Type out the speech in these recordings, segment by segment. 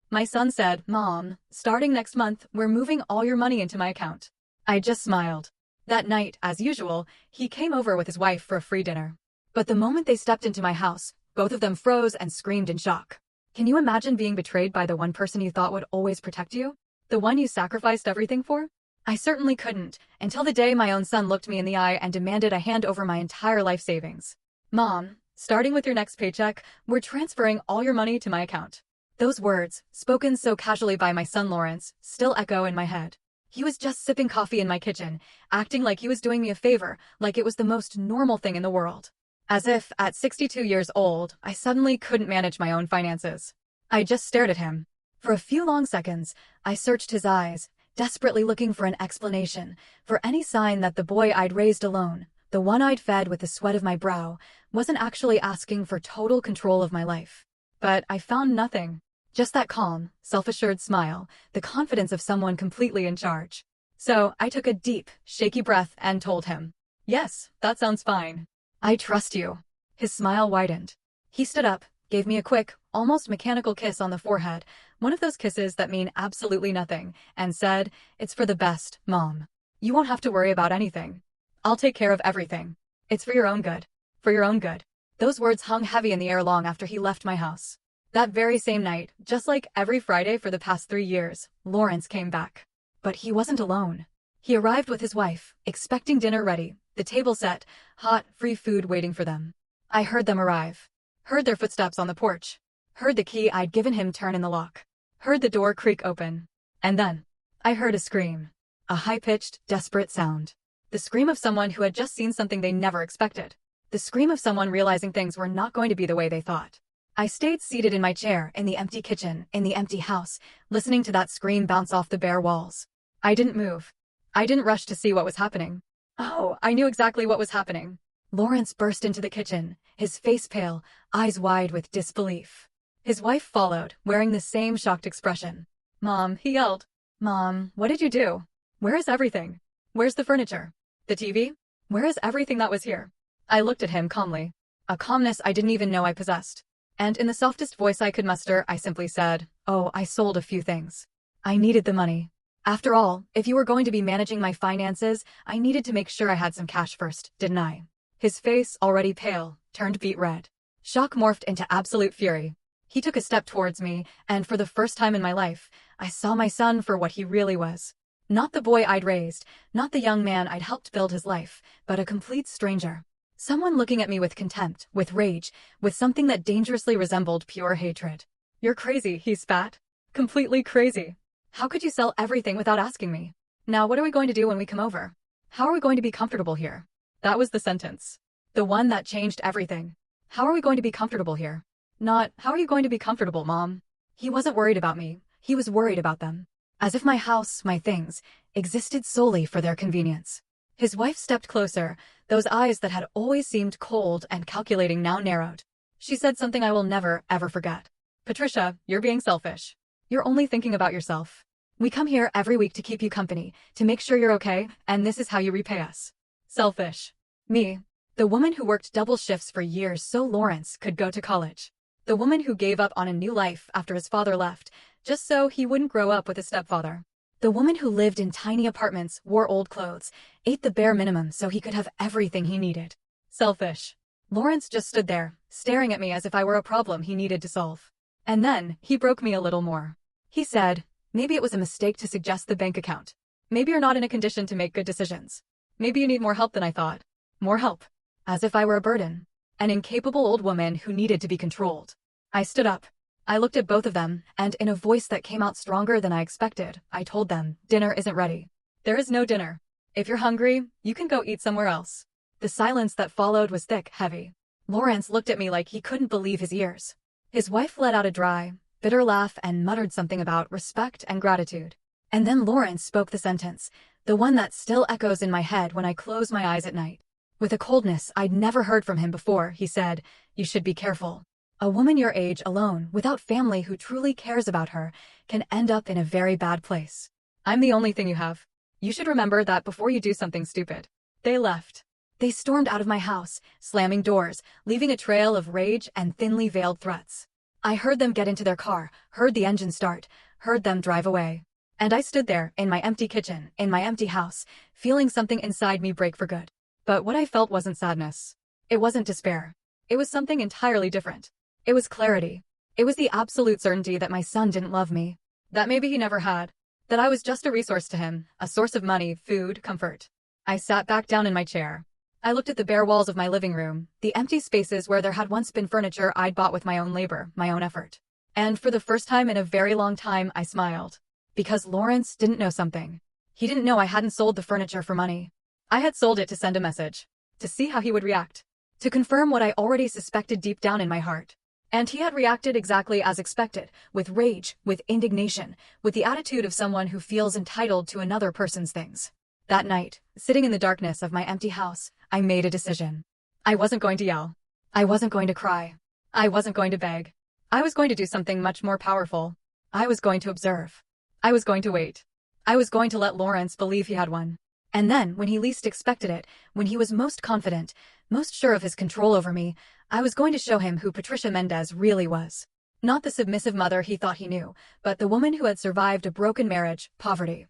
My son said, "Mom, starting next month, we're moving all your money into my account." I just smiled. That night, as usual, he came over with his wife for a free dinner. But the moment they stepped into my house, both of them froze and screamed in shock. Can you imagine being betrayed by the one person you thought would always protect you? The one you sacrificed everything for? I certainly couldn't, until the day my own son looked me in the eye and demanded I hand over my entire life savings. "Mom, starting with your next paycheck, we're transferring all your money to my account." Those words, spoken so casually by my son Lawrence, still echo in my head. He was just sipping coffee in my kitchen, acting like he was doing me a favor, like it was the most normal thing in the world. As if, at 62 years old, I suddenly couldn't manage my own finances. I just stared at him. For a few long seconds, I searched his eyes, desperately looking for an explanation, for any sign that the boy I'd raised alone, the one I'd fed with the sweat of my brow, wasn't actually asking for total control of my life. But I found nothing. Just that calm, self-assured smile, the confidence of someone completely in charge. So I took a deep, shaky breath and told him, "Yes, that sounds fine. I trust you." His smile widened. He stood up, gave me a quick, almost mechanical kiss on the forehead, one of those kisses that mean absolutely nothing, and said, "It's for the best, Mom. You won't have to worry about anything. I'll take care of everything. It's for your own good. For your own good." Those words hung heavy in the air long after he left my house. That very same night, just like every Friday for the past 3 years, Lawrence came back. But he wasn't alone. He arrived with his wife, expecting dinner ready, the table set, hot, free food waiting for them. I heard them arrive. Heard their footsteps on the porch. Heard the key I'd given him turn in the lock. Heard the door creak open. And then, I heard a scream. A high-pitched, desperate sound. The scream of someone who had just seen something they never expected. The scream of someone realizing things were not going to be the way they thought. I stayed seated in my chair, in the empty kitchen, in the empty house, listening to that scream bounce off the bare walls. I didn't move. I didn't rush to see what was happening. Oh, I knew exactly what was happening. Lawrence burst into the kitchen, his face pale, eyes wide with disbelief. His wife followed, wearing the same shocked expression. "Mom," he yelled. "Mom, what did you do? Where is everything? Where's the furniture? The TV? Where is everything that was here?" I looked at him calmly. A calmness I didn't even know I possessed. And in the softest voice I could muster, I simply said, "Oh, I sold a few things. I needed the money. After all, if you were going to be managing my finances, I needed to make sure I had some cash first, didn't I?" His face, already pale, turned beet red. Shock morphed into absolute fury. He took a step towards me, and for the first time in my life, I saw my son for what he really was. Not the boy I'd raised, not the young man I'd helped build his life, but a complete stranger. Someone looking at me with contempt, with rage, with something that dangerously resembled pure hatred. "You're crazy," he spat. "Completely crazy. How could you sell everything without asking me? Now what are we going to do when we come over? How are we going to be comfortable here?" That was the sentence. The one that changed everything. How are we going to be comfortable here? Not, "How are you going to be comfortable, Mom?" He wasn't worried about me. He was worried about them. As if my house, my things, existed solely for their convenience. His wife stepped closer, those eyes that had always seemed cold and calculating now narrowed. She said something I will never, ever forget. "Patricia, you're being selfish. You're only thinking about yourself. We come here every week to keep you company, to make sure you're okay, and this is how you repay us." Selfish. Me. The woman who worked double shifts for years so Lawrence could go to college. The woman who gave up on a new life after his father left, just so he wouldn't grow up with a stepfather. The woman who lived in tiny apartments, wore old clothes, ate the bare minimum so he could have everything he needed. Selfish. Lawrence just stood there, staring at me as if I were a problem he needed to solve. And then, he broke me a little more. He said, "Maybe it was a mistake to suggest the bank account. Maybe you're not in a condition to make good decisions. Maybe you need more help than I thought." More help. As if I were a burden. An incapable old woman who needed to be controlled. I stood up. I looked at both of them, and in a voice that came out stronger than I expected, I told them, "Dinner isn't ready. There is no dinner. If you're hungry, you can go eat somewhere else." The silence that followed was thick, heavy. Lawrence looked at me like he couldn't believe his ears. His wife let out a dry, bitter laugh and muttered something about respect and gratitude. And then Lawrence spoke the sentence, the one that still echoes in my head when I close my eyes at night. With a coldness I'd never heard from him before, he said, "You should be careful. A woman your age, alone, without family who truly cares about her, can end up in a very bad place. I'm the only thing you have. You should remember that before you do something stupid." They left. They stormed out of my house, slamming doors, leaving a trail of rage and thinly veiled threats. I heard them get into their car, heard the engine start, heard them drive away. And I stood there, in my empty kitchen, in my empty house, feeling something inside me break for good. But what I felt wasn't sadness. It wasn't despair. It was something entirely different. It was clarity. It was the absolute certainty that my son didn't love me. That maybe he never had. That I was just a resource to him, a source of money, food, comfort. I sat back down in my chair. I looked at the bare walls of my living room, the empty spaces where there had once been furniture I'd bought with my own labor, my own effort. And for the first time in a very long time, I smiled. Because Lawrence didn't know something. He didn't know I hadn't sold the furniture for money. I had sold it to send a message. To see how he would react. To confirm what I already suspected deep down in my heart. And he had reacted exactly as expected, with rage, with indignation, with the attitude of someone who feels entitled to another person's things. That night, sitting in the darkness of my empty house, I made a decision. I wasn't going to yell. I wasn't going to cry. I wasn't going to beg. I was going to do something much more powerful. I was going to observe. I was going to wait. I was going to let Lawrence believe he had won. And then, when he least expected it, when he was most confident, most sure of his control over me, I was going to show him who Patricia Mendez really was. Not the submissive mother he thought he knew, but the woman who had survived a broken marriage, poverty,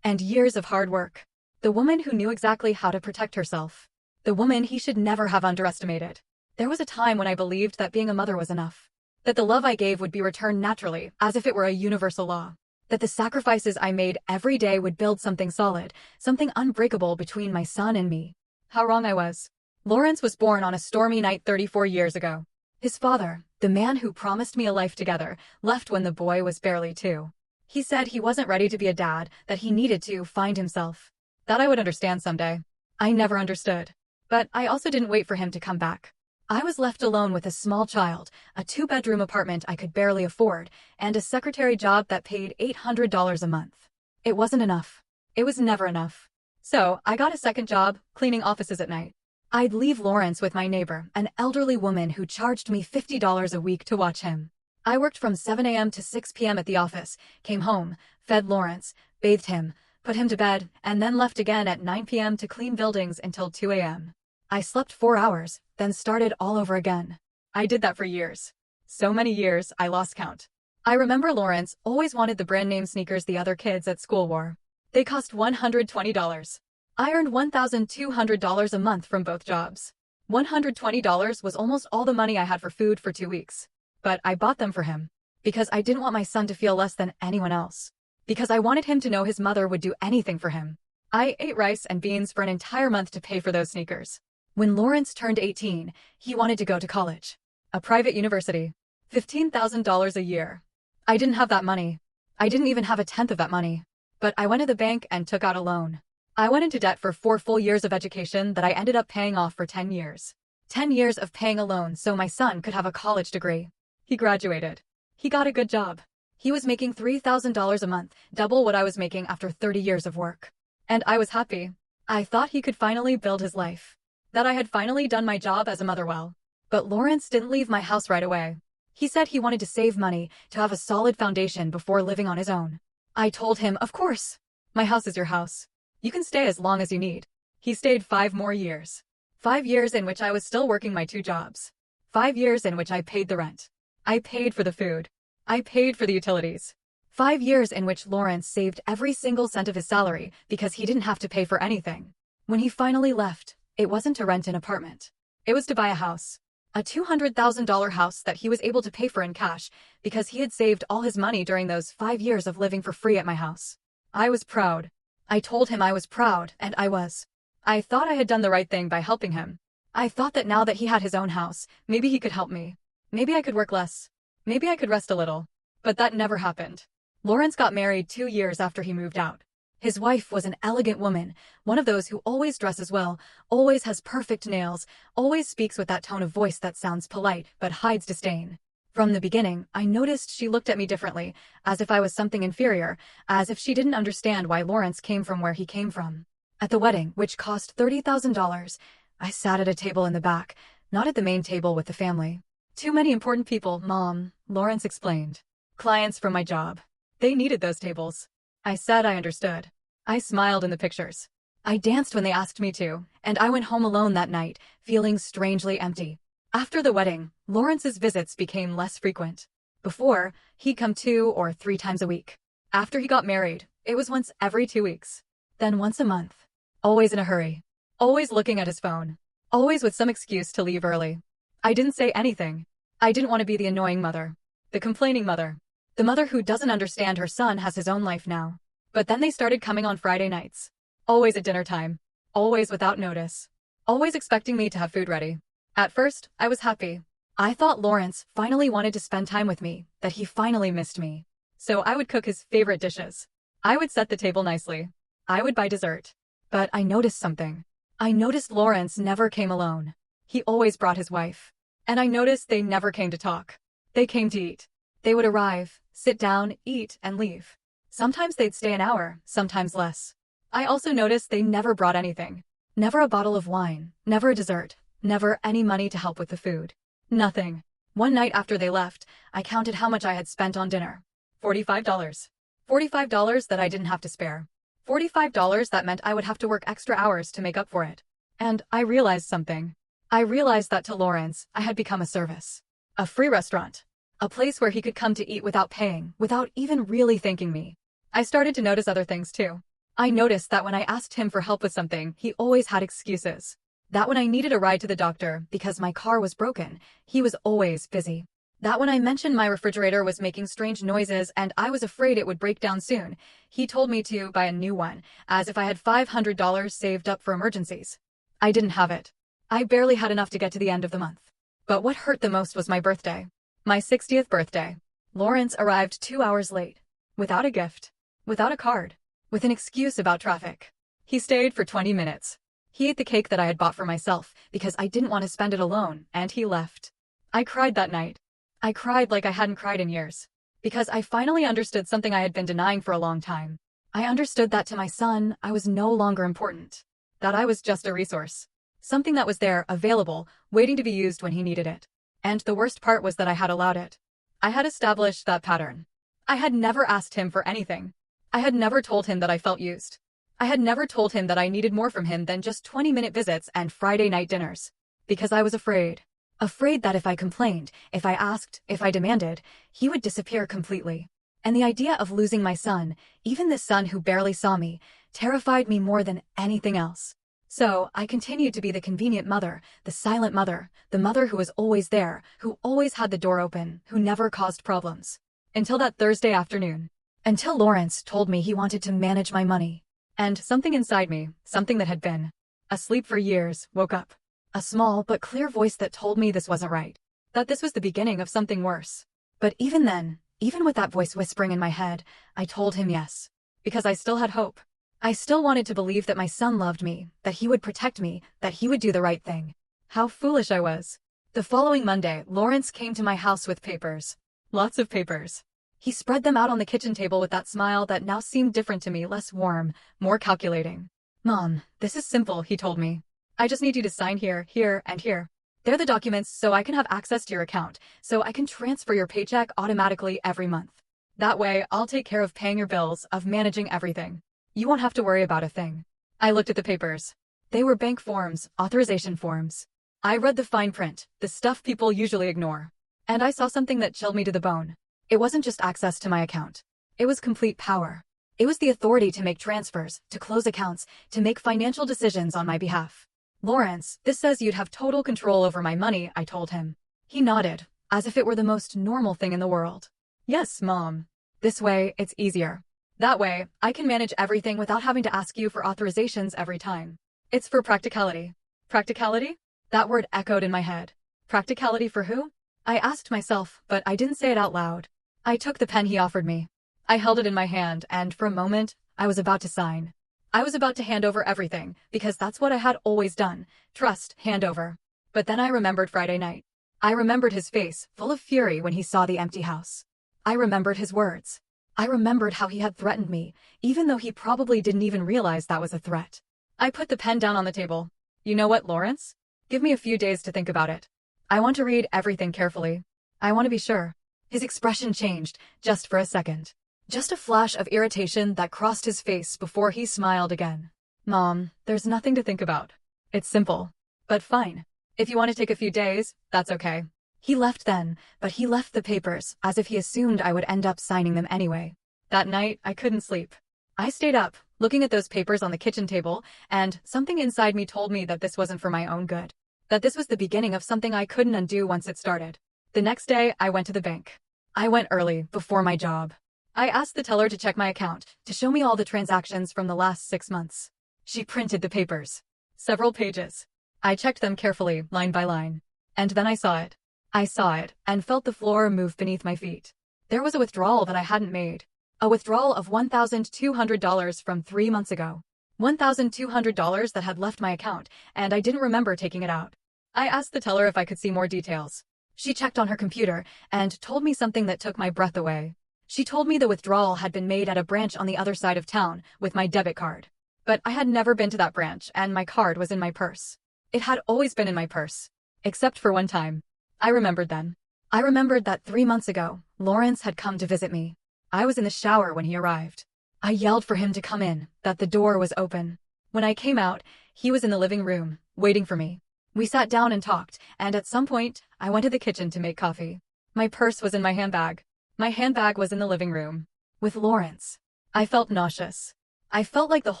and years of hard work. The woman who knew exactly how to protect herself. The woman he should never have underestimated. There was a time when I believed that being a mother was enough. That the love I gave would be returned naturally, as if it were a universal law. That the sacrifices I made every day would build something solid, something unbreakable between my son and me. How wrong I was. Lawrence was born on a stormy night 34 years ago. His father, the man who promised me a life together, left when the boy was barely 2. He said he wasn't ready to be a dad, that he needed to find himself. That I would understand someday. I never understood. But I also didn't wait for him to come back. I was left alone with a small child, a 2-bedroom apartment I could barely afford, and a secretary job that paid $800 a month. It wasn't enough. It was never enough. So, I got a second job, cleaning offices at night. I'd leave Lawrence with my neighbor, an elderly woman who charged me $50 a week to watch him. I worked from 7 a.m. to 6 p.m. at the office, came home, fed Lawrence, bathed him, put him to bed, and then left again at 9 p.m. to clean buildings until 2 a.m. I slept 4 hours, then started all over again. I did that for years. So many years, I lost count. I remember Lawrence always wanted the brand name sneakers the other kids at school wore. They cost $120. I earned $1,200 a month from both jobs. $120 was almost all the money I had for food for 2 weeks. But I bought them for him. Because I didn't want my son to feel less than anyone else. Because I wanted him to know his mother would do anything for him. I ate rice and beans for an entire month to pay for those sneakers. When Lawrence turned 18, he wanted to go to college. A private university. $15,000 a year. I didn't have that money. I didn't even have a tenth of that money. But I went to the bank and took out a loan. I went into debt for 4 full years of education that I ended up paying off for 10 years. 10 years of paying a loan so my son could have a college degree. He graduated. He got a good job. He was making $3,000 a month, double what I was making after 30 years of work. And I was happy. I thought he could finally build his life. That I had finally done my job as a mother well. But Lawrence didn't leave my house right away. He said he wanted to save money, to have a solid foundation before living on his own. I told him, of course. My house is your house. You can stay as long as you need. He stayed 5 more years. 5 years in which I was still working my 2 jobs. 5 years in which I paid the rent. I paid for the food. I paid for the utilities. 5 years in which Lawrence saved every single cent of his salary because he didn't have to pay for anything. When he finally left, it wasn't to rent an apartment. It was to buy a house. A $200,000 house that he was able to pay for in cash because he had saved all his money during those 5 years of living for free at my house. I was proud. I told him I was proud, and I was. I thought I had done the right thing by helping him. I thought that now that he had his own house, maybe he could help me. Maybe I could work less. Maybe I could rest a little. But that never happened. Lawrence got married 2 years after he moved out. His wife was an elegant woman, one of those who always dresses well, always has perfect nails, always speaks with that tone of voice that sounds polite but hides disdain. From the beginning, I noticed she looked at me differently, as if I was something inferior, as if she didn't understand why Lawrence came from where he came from. At the wedding, which cost $30,000, I sat at a table in the back, not at the main table with the family. Too many important people, Mom, Lawrence explained. Clients from my job. They needed those tables. I said I understood. I smiled in the pictures. I danced when they asked me to, and I went home alone that night, feeling strangely empty. After the wedding, Lawrence's visits became less frequent. Before, he'd come 2 or 3 times a week. After he got married, it was once every 2 weeks. Then once a month. Always in a hurry. Always looking at his phone. Always with some excuse to leave early. I didn't say anything. I didn't want to be the annoying mother. The complaining mother. The mother who doesn't understand her son has his own life now. But then they started coming on Friday nights. Always at dinner time. Always without notice. Always expecting me to have food ready. At first, I was happy. I thought Lawrence finally wanted to spend time with me, that he finally missed me. So I would cook his favorite dishes. I would set the table nicely. I would buy dessert. But I noticed something. I noticed Lawrence never came alone. He always brought his wife. And I noticed they never came to talk. They came to eat. They would arrive, sit down, eat, and leave. Sometimes they'd stay an hour, sometimes less. I also noticed they never brought anything. Never a bottle of wine, never a dessert, never any money to help with the food. Nothing. One night after they left, I counted how much I had spent on dinner. $45. $45 that I didn't have to spare. $45 that meant I would have to work extra hours to make up for it. And I realized something. I realized that to Lawrence, I had become a service. A free restaurant. A place where he could come to eat without paying, without even really thanking me. I started to notice other things too. I noticed that when I asked him for help with something, he always had excuses. That when I needed a ride to the doctor because my car was broken, he was always busy. That when I mentioned my refrigerator was making strange noises and I was afraid it would break down soon, he told me to buy a new one, as if I had $500 saved up for emergencies. I didn't have it. I barely had enough to get to the end of the month. But what hurt the most was my birthday. My 60th birthday. Lawrence arrived 2 hours late. Without a gift. Without a card. With an excuse about traffic. He stayed for 20 minutes. He ate the cake that I had bought for myself because I didn't want to spend it alone, and he left. I cried that night. I cried like I hadn't cried in years. Because I finally understood something I had been denying for a long time. I understood that to my son, I was no longer important. That I was just a resource. Something that was there, available, waiting to be used when he needed it. And the worst part was that I had allowed it. I had established that pattern. I had never asked him for anything. I had never told him that I felt used. I had never told him that I needed more from him than just 20-minute visits and Friday night dinners. Because I was afraid. Afraid that if I complained, if I asked, if I demanded, he would disappear completely. And the idea of losing my son, even this son who barely saw me, terrified me more than anything else. So, I continued to be the convenient mother, the silent mother, the mother who was always there, who always had the door open, who never caused problems. Until that Thursday afternoon. Until Lawrence told me he wanted to manage my money. And something inside me, something that had been asleep for years, woke up. A small but clear voice that told me this wasn't right. That this was the beginning of something worse. But even then, even with that voice whispering in my head, I told him yes. Because I still had hope. I still wanted to believe that my son loved me, that he would protect me, that he would do the right thing. How foolish I was. The following Monday, Lawrence came to my house with papers. Lots of papers. He spread them out on the kitchen table with that smile that now seemed different to me, less warm, more calculating. "Mom, this is simple," he told me. "I just need you to sign here, here, and here. They're the documents so I can have access to your account, so I can transfer your paycheck automatically every month. That way, I'll take care of paying your bills, of managing everything. You won't have to worry about a thing." I looked at the papers. They were bank forms, authorization forms. I read the fine print, the stuff people usually ignore. And I saw something that chilled me to the bone. It wasn't just access to my account. It was complete power. It was the authority to make transfers, to close accounts, to make financial decisions on my behalf. "Lawrence, this says you'd have total control over my money," I told him. He nodded, as if it were the most normal thing in the world. "Yes, Mom. This way, it's easier. That way, I can manage everything without having to ask you for authorizations every time. It's for practicality." Practicality? That word echoed in my head. Practicality for who? I asked myself, but I didn't say it out loud. I took the pen he offered me. I held it in my hand, and for a moment, I was about to sign. I was about to hand over everything, because that's what I had always done. Trust, hand over. But then I remembered Friday night. I remembered his face, full of fury when he saw the empty house. I remembered his words. I remembered how he had threatened me, even though he probably didn't even realize that was a threat. I put the pen down on the table. "You know what, Lawrence? Give me a few days to think about it. I want to read everything carefully. I want to be sure." His expression changed, just for a second. Just a flash of irritation that crossed his face before he smiled again. "Mom, there's nothing to think about. It's simple. But fine. If you want to take a few days, that's okay. He left then, but he left the papers, as if he assumed I would end up signing them anyway. That night, I couldn't sleep. I stayed up, looking at those papers on the kitchen table, and something inside me told me that this wasn't for my own good. That this was the beginning of something I couldn't undo once it started. The next day, I went to the bank. I went early, before my job. I asked the teller to check my account, to show me all the transactions from the last 6 months. She printed the papers. Several pages. I checked them carefully, line by line. And then I saw it. I saw it, and felt the floor move beneath my feet. There was a withdrawal that I hadn't made. A withdrawal of $1,200 from 3 months ago. $1,200 that had left my account, and I didn't remember taking it out. I asked the teller if I could see more details. She checked on her computer, and told me something that took my breath away. She told me the withdrawal had been made at a branch on the other side of town, with my debit card. But I had never been to that branch, and my card was in my purse. It had always been in my purse. Except for one time. I remembered then. I remembered that 3 months ago, Lawrence had come to visit me. I was in the shower when he arrived. I yelled for him to come in, that the door was open. When I came out, he was in the living room, waiting for me. We sat down and talked, and at some point, I went to the kitchen to make coffee. My purse was in my handbag. My handbag was in the living room. With Lawrence. I felt nauseous. I felt like the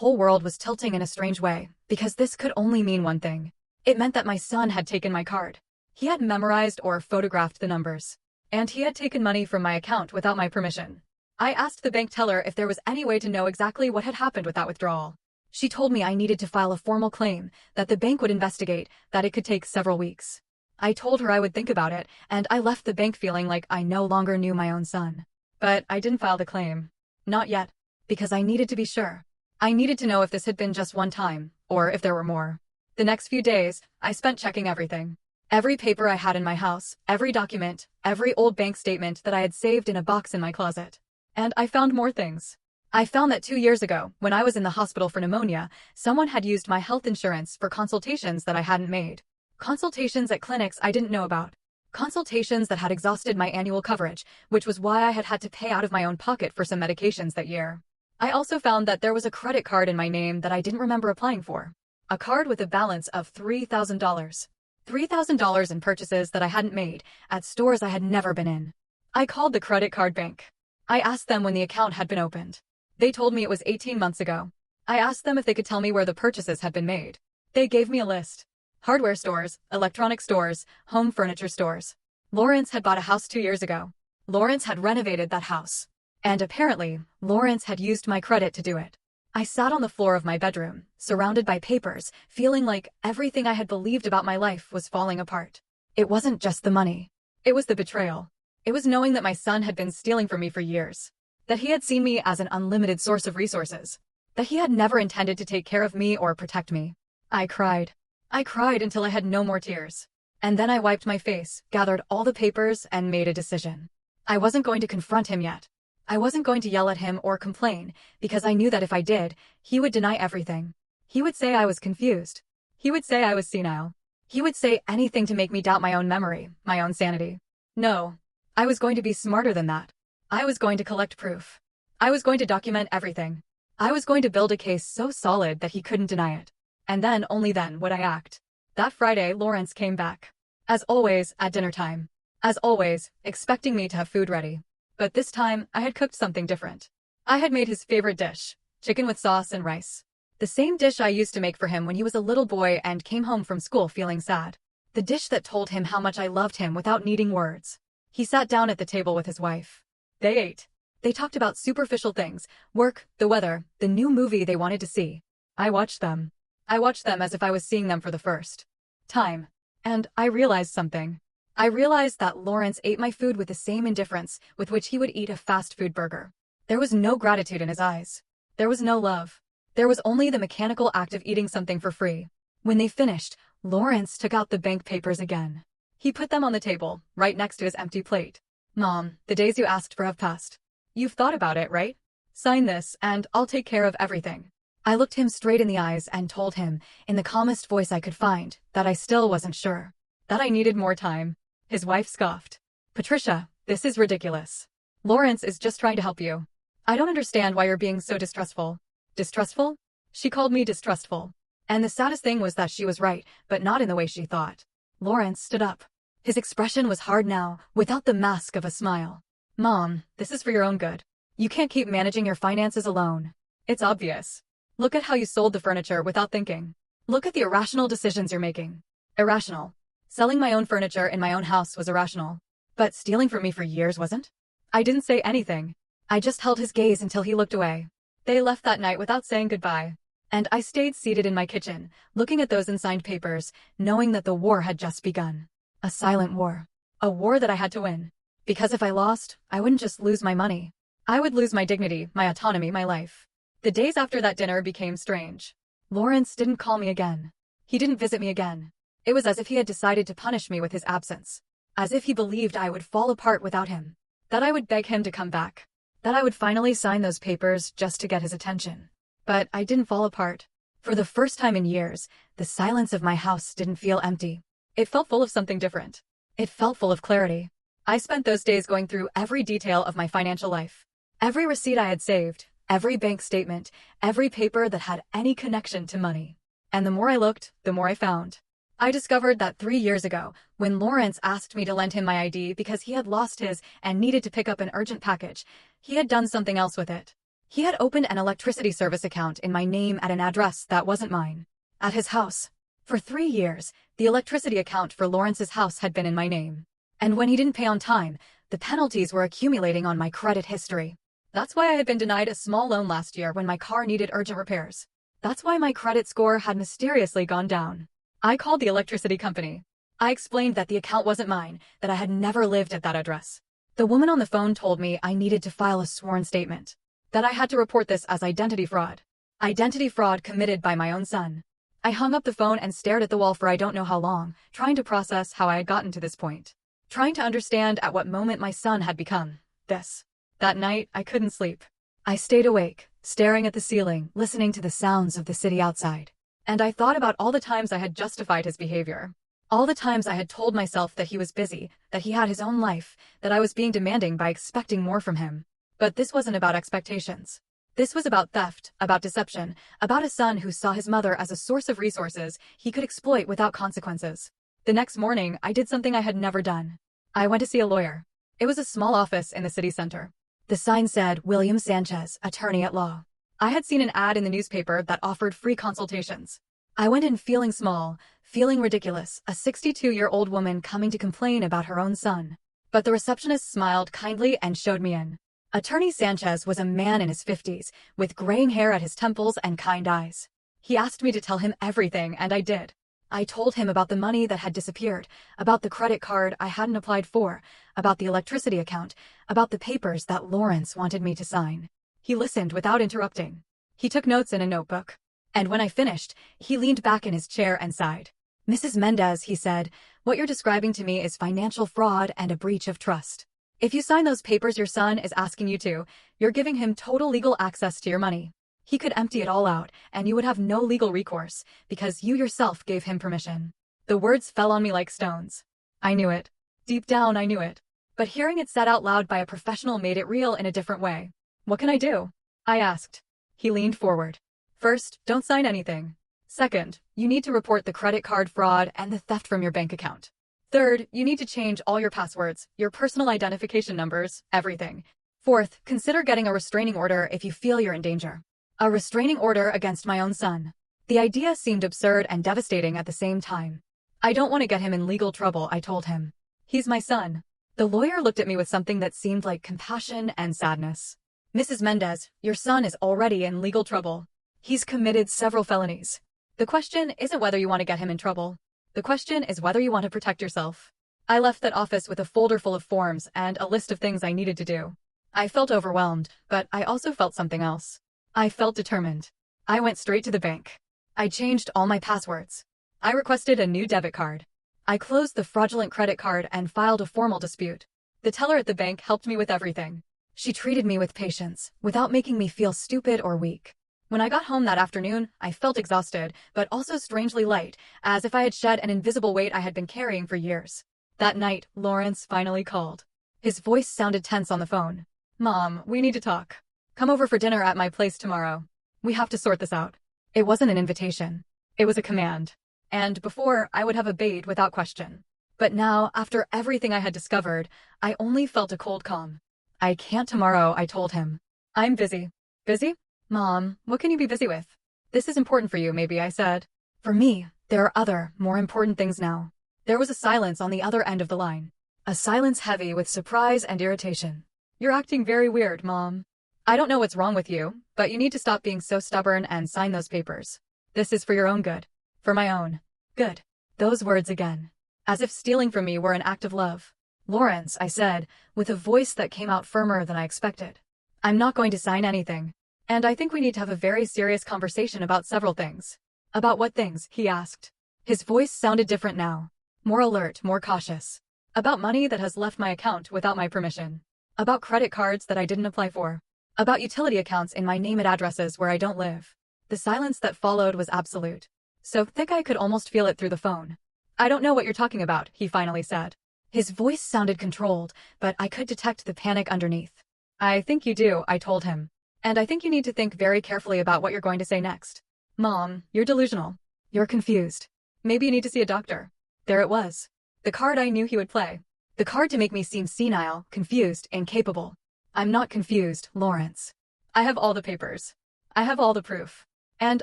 whole world was tilting in a strange way, because this could only mean one thing. It meant that my son had taken my card. He had memorized or photographed the numbers. And he had taken money from my account without my permission. I asked the bank teller if there was any way to know exactly what had happened with that withdrawal. She told me I needed to file a formal claim, that the bank would investigate, that it could take several weeks. I told her I would think about it, and I left the bank feeling like I no longer knew my own son. But I didn't file the claim. Not yet. Because I needed to be sure. I needed to know if this had been just one time, or if there were more. The next few days, I spent checking everything. Every paper I had in my house, every document, every old bank statement that I had saved in a box in my closet. And I found more things. I found that 2 years ago, when I was in the hospital for pneumonia, someone had used my health insurance for consultations that I hadn't made. Consultations at clinics I didn't know about. Consultations that had exhausted my annual coverage, which was why I had to pay out of my own pocket for some medications that year. I also found that there was a credit card in my name that I didn't remember applying for. A card with a balance of $3,000. $3,000 in purchases that I hadn't made, at stores I had never been in. I called the credit card bank. I asked them when the account had been opened. They told me it was 18 months ago. I asked them if they could tell me where the purchases had been made. They gave me a list. Hardware stores, electronic stores, home furniture stores. Lawrence had bought a house 2 years ago. Lawrence had renovated that house. And apparently, Lawrence had used my credit to do it. I sat on the floor of my bedroom, surrounded by papers, feeling like everything I had believed about my life was falling apart. It wasn't just the money. It was the betrayal. It was knowing that my son had been stealing from me for years. That he had seen me as an unlimited source of resources. That he had never intended to take care of me or protect me. I cried. I cried until I had no more tears. And then I wiped my face, gathered all the papers, and made a decision. I wasn't going to confront him yet. I wasn't going to yell at him or complain, because I knew that if I did, he would deny everything. He would say I was confused. He would say I was senile. He would say anything to make me doubt my own memory, my own sanity. No. I was going to be smarter than that. I was going to collect proof. I was going to document everything. I was going to build a case so solid that he couldn't deny it. And then, only then, would I act. That Friday, Lawrence came back. As always, at dinner time. As always, expecting me to have food ready. But this time, I had cooked something different. I had made his favorite dish, chicken with sauce and rice. The same dish I used to make for him when he was a little boy and came home from school feeling sad. The dish that told him how much I loved him without needing words. He sat down at the table with his wife. They ate. They talked about superficial things, work, the weather, the new movie they wanted to see. I watched them. I watched them as if I was seeing them for the first time. And I realized something. I realized that Lawrence ate my food with the same indifference with which he would eat a fast food burger. There was no gratitude in his eyes. There was no love. There was only the mechanical act of eating something for free. When they finished, Lawrence took out the bank papers again. He put them on the table, right next to his empty plate. Mom, the days you asked for have passed. You've thought about it, right? Sign this, and I'll take care of everything. I looked him straight in the eyes and told him, in the calmest voice I could find, that I still wasn't sure. That I needed more time. His wife scoffed. Patricia, this is ridiculous. Lawrence is just trying to help you. I don't understand why you're being so distrustful. Distrustful? She called me distrustful. And the saddest thing was that she was right, but not in the way she thought. Lawrence stood up. His expression was hard now, without the mask of a smile. Mom, this is for your own good. You can't keep managing your finances alone. It's obvious. Look at how you sold the furniture without thinking. Look at the irrational decisions you're making. Irrational. Selling my own furniture in my own house was irrational. But stealing from me for years wasn't? I didn't say anything. I just held his gaze until he looked away. They left that night without saying goodbye. And I stayed seated in my kitchen, looking at those unsigned papers, knowing that the war had just begun. A silent war. A war that I had to win. Because if I lost, I wouldn't just lose my money. I would lose my dignity, my autonomy, my life. The days after that dinner became strange. Lawrence didn't call me again. He didn't visit me again. It was as if he had decided to punish me with his absence. As if he believed I would fall apart without him. That I would beg him to come back. That I would finally sign those papers just to get his attention. But I didn't fall apart. For the first time in years, the silence of my house didn't feel empty. It felt full of something different. It felt full of clarity. I spent those days going through every detail of my financial life. Every receipt I had saved, every bank statement, every paper that had any connection to money. And the more I looked, the more I found. I discovered that 3 years ago, when Lawrence asked me to lend him my ID because he had lost his and needed to pick up an urgent package, he had done something else with it. He had opened an electricity service account in my name at an address that wasn't mine. At his house. For 3 years, the electricity account for Lawrence's house had been in my name. And when he didn't pay on time, the penalties were accumulating on my credit history. That's why I had been denied a small loan last year when my car needed urgent repairs. That's why my credit score had mysteriously gone down. I called the electricity company. I explained that the account wasn't mine, that I had never lived at that address. The woman on the phone told me I needed to file a sworn statement. That I had to report this as identity fraud. Identity fraud committed by my own son. I hung up the phone and stared at the wall for I don't know how long, trying to process how I had gotten to this point. Trying to understand at what moment my son had become this. That night, I couldn't sleep. I stayed awake, staring at the ceiling, listening to the sounds of the city outside. And I thought about all the times I had justified his behavior. All the times I had told myself that he was busy, that he had his own life, that I was being demanding by expecting more from him. But this wasn't about expectations. This was about theft, about deception, about a son who saw his mother as a source of resources he could exploit without consequences. The next morning, I did something I had never done. I went to see a lawyer. It was a small office in the city center. The sign said, William Sanchez, attorney at law. I had seen an ad in the newspaper that offered free consultations. I went in feeling small, feeling ridiculous, a 62-year-old woman coming to complain about her own son. But the receptionist smiled kindly and showed me in. Attorney Sanchez was a man in his 50s, with graying hair at his temples and kind eyes. He asked me to tell him everything, and I did. I told him about the money that had disappeared, about the credit card I hadn't applied for, about the electricity account, about the papers that Lawrence wanted me to sign. He listened without interrupting. He took notes in a notebook. And when I finished, he leaned back in his chair and sighed. Mrs. Mendez, he said, what you're describing to me is financial fraud and a breach of trust. If you sign those papers your son is asking you to, you're giving him total legal access to your money. He could empty it all out, and you would have no legal recourse, because you yourself gave him permission. The words fell on me like stones. I knew it. Deep down, I knew it. But hearing it said out loud by a professional made it real in a different way. What can I do? I asked. He leaned forward. First, don't sign anything. Second, you need to report the credit card fraud and the theft from your bank account. Third, you need to change all your passwords, your personal identification numbers, everything. Fourth, consider getting a restraining order if you feel you're in danger. A restraining order against my own son. The idea seemed absurd and devastating at the same time. I don't want to get him in legal trouble, I told him. He's my son. The lawyer looked at me with something that seemed like compassion and sadness. Mrs. Mendez, your son is already in legal trouble. He's committed several felonies. The question isn't whether you want to get him in trouble. The question is whether you want to protect yourself. I left that office with a folder full of forms and a list of things I needed to do. I felt overwhelmed, but I also felt something else. I felt determined. I went straight to the bank. I changed all my passwords. I requested a new debit card. I closed the fraudulent credit card and filed a formal dispute. The teller at the bank helped me with everything. She treated me with patience, without making me feel stupid or weak. When I got home that afternoon, I felt exhausted, but also strangely light, as if I had shed an invisible weight I had been carrying for years. That night, Lawrence finally called. His voice sounded tense on the phone. Mom, we need to talk. Come over for dinner at my place tomorrow. We have to sort this out. It wasn't an invitation. It was a command. and before I would have obeyed without question. But now, after everything I had discovered, I only felt a cold calm. I can't tomorrow, I told him. I'm busy. Busy? Mom, what can you be busy with? This is important for you, maybe, I said. For me, there are other, more important things now. There was a silence on the other end of the line. A silence heavy with surprise and irritation. You're acting very weird, Mom. I don't know what's wrong with you, but you need to stop being so stubborn and sign those papers. This is for your own good. For my own good. Those words again. As if stealing from me were an act of love. Lawrence, I said, with a voice that came out firmer than I expected. I'm not going to sign anything. And I think we need to have a very serious conversation about several things. About what things? He asked. His voice sounded different now. More alert, more cautious. About money that has left my account without my permission. About credit cards that I didn't apply for. About utility accounts in my name at addresses where I don't live. The silence that followed was absolute. So thick I could almost feel it through the phone. I don't know what you're talking about, he finally said. His voice sounded controlled, but I could detect the panic underneath. I think you do, I told him. And I think you need to think very carefully about what you're going to say next. Mom, you're delusional. You're confused. Maybe you need to see a doctor. There it was. The card I knew he would play. The card to make me seem senile, confused, incapable. I'm not confused, Lawrence. I have all the papers. I have all the proof. And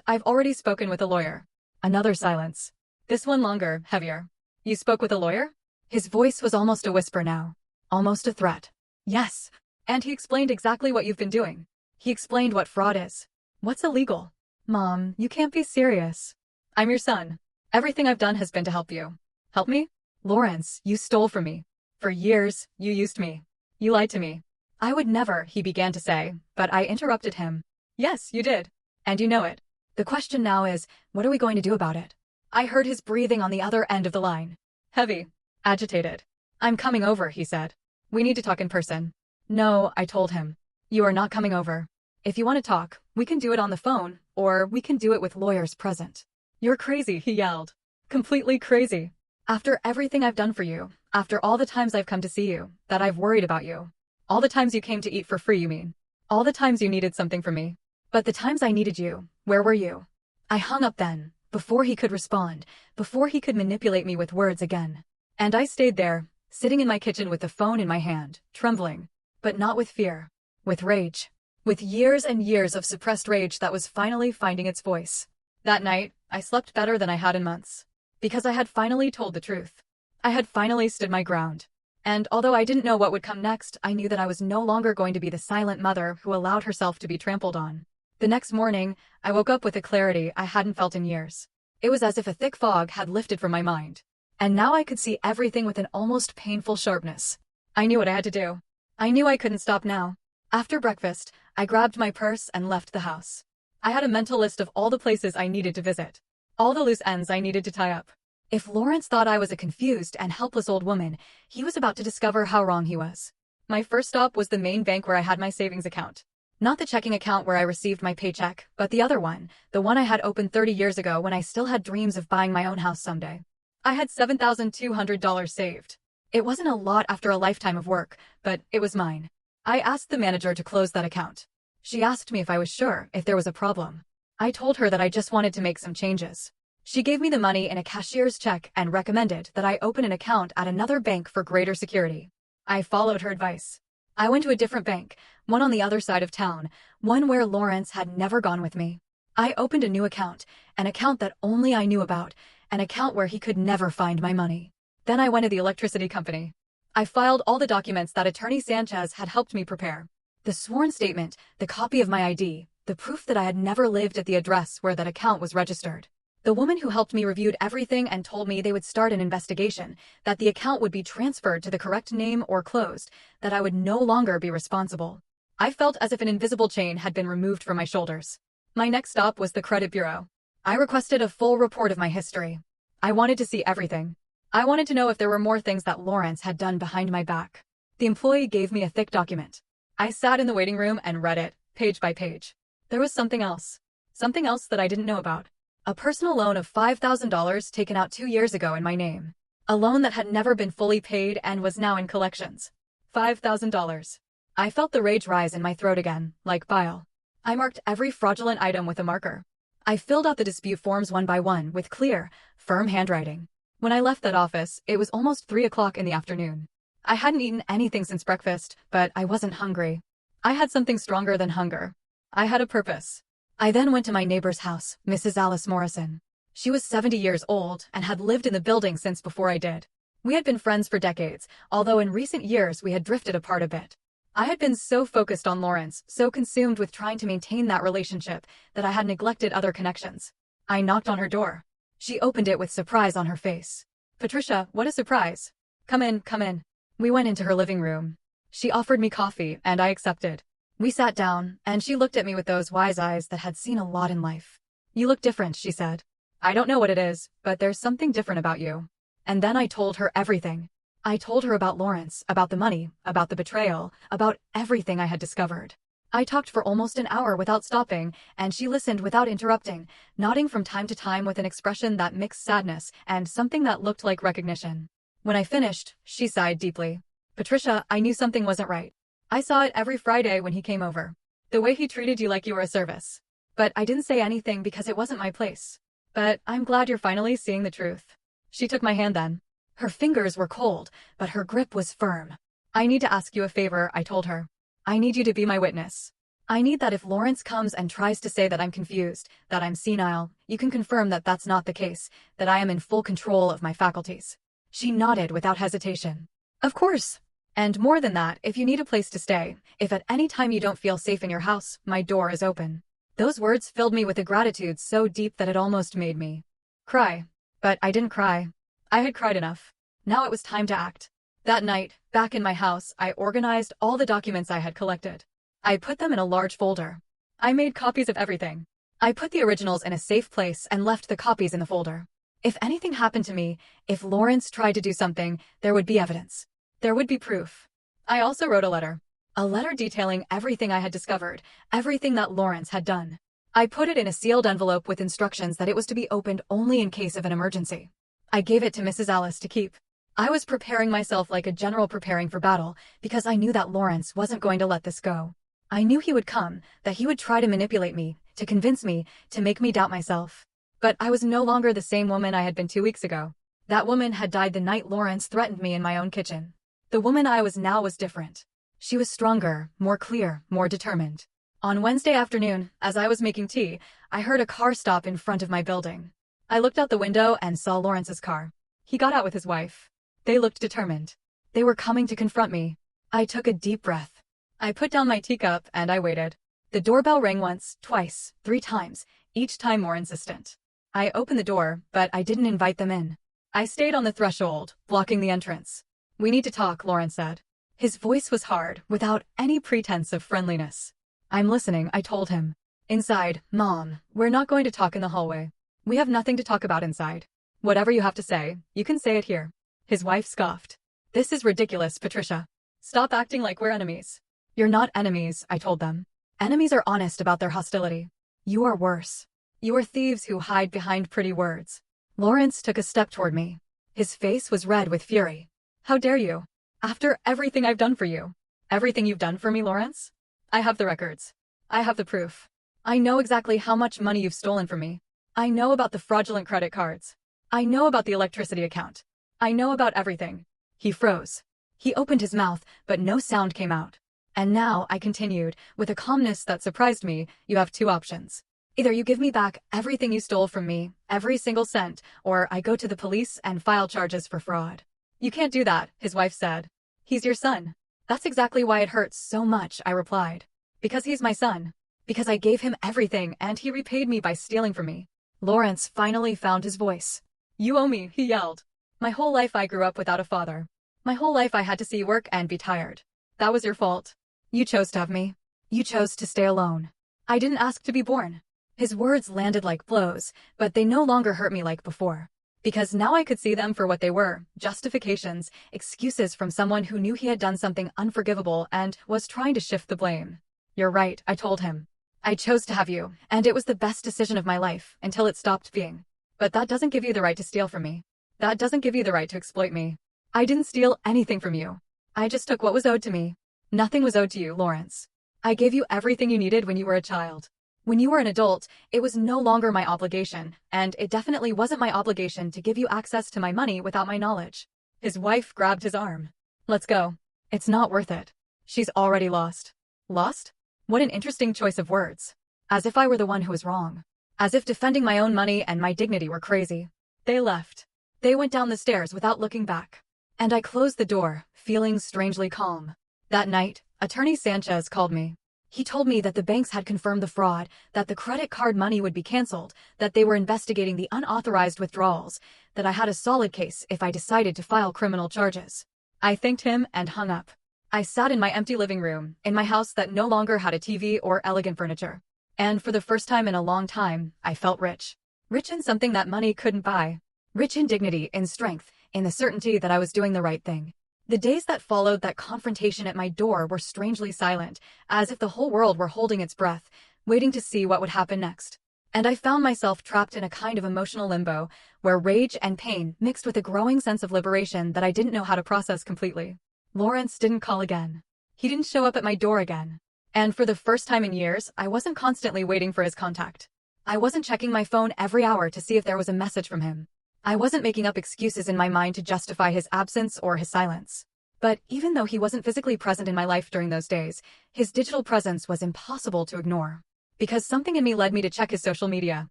I've already spoken with a lawyer. Another silence. This one longer, heavier. You spoke with a lawyer? His voice was almost a whisper now. Almost a threat. Yes. And he explained exactly what you've been doing. He explained what fraud is. What's illegal? Mom, you can't be serious. I'm your son. Everything I've done has been to help you. Help me? Lawrence, you stole from me. For years, you used me. You lied to me. I would never, he began to say, but I interrupted him. Yes, you did. And you know it. The question now is, what are we going to do about it? I heard his breathing on the other end of the line. Heavy. Agitated. I'm coming over, he said. We need to talk in person. No, I told him. You are not coming over. If you want to talk, we can do it on the phone, or we can do it with lawyers present. You're crazy, he yelled. Completely crazy. After everything I've done for you, after all the times I've come to see you, that I've worried about you. All the times you came to eat for free, you mean. All the times you needed something from me. But the times I needed you, where were you? I hung up then, before he could respond, before he could manipulate me with words again. And I stayed there, sitting in my kitchen with the phone in my hand, trembling. But not with fear. With rage. With years and years of suppressed rage that was finally finding its voice. That night, I slept better than I had in months. Because I had finally told the truth. I had finally stood my ground. And although I didn't know what would come next, I knew that I was no longer going to be the silent mother who allowed herself to be trampled on. The next morning, I woke up with a clarity I hadn't felt in years. It was as if a thick fog had lifted from my mind. And now I could see everything with an almost painful sharpness. I knew what I had to do. I knew I couldn't stop now. After breakfast, I grabbed my purse and left the house. I had a mental list of all the places I needed to visit. All the loose ends I needed to tie up. If Lawrence thought I was a confused and helpless old woman, he was about to discover how wrong he was. My first stop was the main bank where I had my savings account. Not the checking account where I received my paycheck, but the other one, the one I had opened 30 years ago when I still had dreams of buying my own house someday. I had $7,200 saved. It wasn't a lot after a lifetime of work, but it was mine. I asked the manager to close that account. She asked me if I was sure, if there was a problem. I told her that I just wanted to make some changes. She gave me the money in a cashier's check and recommended that I open an account at another bank for greater security. I followed her advice. I went to a different bank, one on the other side of town, one where Lawrence had never gone with me. I opened a new account, an account that only I knew about, an account where he could never find my money. Then I went to the electricity company. I filed all the documents that Attorney Sanchez had helped me prepare. The sworn statement, the copy of my ID, the proof that I had never lived at the address where that account was registered. The woman who helped me reviewed everything and told me they would start an investigation, that the account would be transferred to the correct name or closed, that I would no longer be responsible. I felt as if an invisible chain had been removed from my shoulders. My next stop was the credit bureau. I requested a full report of my history. I wanted to see everything. I wanted to know if there were more things that Lawrence had done behind my back. The employee gave me a thick document. I sat in the waiting room and read it, page by page. There was something else. Something else that I didn't know about. A personal loan of $5,000 taken out 2 years ago in my name. A loan that had never been fully paid and was now in collections. $5,000. I felt the rage rise in my throat again, like bile. I marked every fraudulent item with a marker. I filled out the dispute forms one by one with clear, firm handwriting. When I left that office, it was almost 3 o'clock in the afternoon. I hadn't eaten anything since breakfast, but I wasn't hungry. I had something stronger than hunger. I had a purpose. I then went to my neighbor's house, Mrs. Alice Morrison. She was 70 years old and had lived in the building since before I did. We had been friends for decades, although in recent years we had drifted apart a bit. I had been so focused on Lawrence, so consumed with trying to maintain that relationship, that I had neglected other connections. I knocked on her door. She opened it with surprise on her face. "Patricia, what a surprise. Come in, come in." We went into her living room. She offered me coffee, and I accepted. We sat down, and she looked at me with those wise eyes that had seen a lot in life. "You look different," she said. "I don't know what it is, but there's something different about you." And then I told her everything. I told her about Lawrence, about the money, about the betrayal, about everything I had discovered. I talked for almost an hour without stopping, and she listened without interrupting, nodding from time to time with an expression that mixed sadness and something that looked like recognition. When I finished, she sighed deeply. "Patricia, I knew something wasn't right. I saw it every Friday when he came over. The way he treated you like you were a service. But I didn't say anything because it wasn't my place. But I'm glad you're finally seeing the truth." She took my hand then. Her fingers were cold, but her grip was firm. "I need to ask you a favor," I told her. "I need you to be my witness. I need that if Lawrence comes and tries to say that I'm confused, that I'm senile, you can confirm that that's not the case, that I am in full control of my faculties." She nodded without hesitation. "Of course. And more than that, if you need a place to stay, if at any time you don't feel safe in your house, my door is open." Those words filled me with a gratitude so deep that it almost made me cry. But I didn't cry. I had cried enough. Now it was time to act. That night, back in my house, I organized all the documents I had collected. I put them in a large folder. I made copies of everything. I put the originals in a safe place and left the copies in the folder. If anything happened to me, if Lawrence tried to do something, there would be evidence. There would be proof. I also wrote a letter. A letter detailing everything I had discovered, everything that Lawrence had done. I put it in a sealed envelope with instructions that it was to be opened only in case of an emergency. I gave it to Mrs. Alice to keep. I was preparing myself like a general preparing for battle, because I knew that Lawrence wasn't going to let this go. I knew he would come, that he would try to manipulate me, to convince me, to make me doubt myself. But I was no longer the same woman I had been 2 weeks ago. That woman had died the night Lawrence threatened me in my own kitchen. The woman I was now was different. She was stronger, more clear, more determined. On Wednesday afternoon, as I was making tea, I heard a car stop in front of my building. I looked out the window and saw Lawrence's car. He got out with his wife. They looked determined. They were coming to confront me. I took a deep breath. I put down my teacup and I waited. The doorbell rang once, twice, 3 times, each time more insistent. I opened the door, but I didn't invite them in. I stayed on the threshold, blocking the entrance. "We need to talk," Lawrence said. His voice was hard, without any pretense of friendliness. "I'm listening," I told him. "Inside, Mom, we're not going to talk in the hallway. We have nothing to talk about inside. Whatever you have to say, you can say it here." His wife scoffed. "This is ridiculous, Patricia. Stop acting like we're enemies." "You're not enemies," I told them. "Enemies are honest about their hostility. You are worse. You are thieves who hide behind pretty words." Lawrence took a step toward me. His face was red with fury. "How dare you? After everything I've done for you." "Everything you've done for me, Lawrence? I have the records. I have the proof. I know exactly how much money you've stolen from me. I know about the fraudulent credit cards. I know about the electricity account. I know about everything." He froze. He opened his mouth, but no sound came out. "And now," I continued, with a calmness that surprised me, "you have 2 options. Either you give me back everything you stole from me, every single cent, or I go to the police and file charges for fraud." "You can't do that," his wife said. "He's your son." "That's exactly why it hurts so much," I replied. "Because he's my son. Because I gave him everything and he repaid me by stealing from me." Lawrence finally found his voice. "You owe me," he yelled. "My whole life I grew up without a father. My whole life I had to see you work and be tired. That was your fault. You chose to have me. You chose to stay alone. I didn't ask to be born." His words landed like blows, but they no longer hurt me like before. Because now I could see them for what they were, justifications, excuses from someone who knew he had done something unforgivable and was trying to shift the blame. "You're right," I told him. "I chose to have you, and it was the best decision of my life, until it stopped being. But that doesn't give you the right to steal from me. That doesn't give you the right to exploit me. I didn't steal anything from you. I just took what was owed to me. Nothing was owed to you, Lawrence. I gave you everything you needed when you were a child. When you were an adult, it was no longer my obligation, and it definitely wasn't my obligation to give you access to my money without my knowledge. His wife grabbed his arm. Let's go. It's not worth it. She's already lost. Lost? What an interesting choice of words. As if I were the one who was wrong. As if defending my own money and my dignity were crazy. They left. They went down the stairs without looking back. And I closed the door, feeling strangely calm. That night, Attorney Sanchez called me. He told me that the banks had confirmed the fraud, that the credit card money would be canceled, that they were investigating the unauthorized withdrawals, that I had a solid case if I decided to file criminal charges. I thanked him and hung up. I sat in my empty living room, in my house that no longer had a TV or elegant furniture. And for the first time in a long time, I felt rich. Rich in something that money couldn't buy. Rich in dignity, in strength, in the certainty that I was doing the right thing. The days that followed that confrontation at my door were strangely silent, as if the whole world were holding its breath, waiting to see what would happen next. And I found myself trapped in a kind of emotional limbo, where rage and pain mixed with a growing sense of liberation that I didn't know how to process completely. Lawrence didn't call again. He didn't show up at my door again. And for the first time in years, I wasn't constantly waiting for his contact. I wasn't checking my phone every hour to see if there was a message from him. I wasn't making up excuses in my mind to justify his absence or his silence. But even though he wasn't physically present in my life during those days, his digital presence was impossible to ignore. Because something in me led me to check his social media.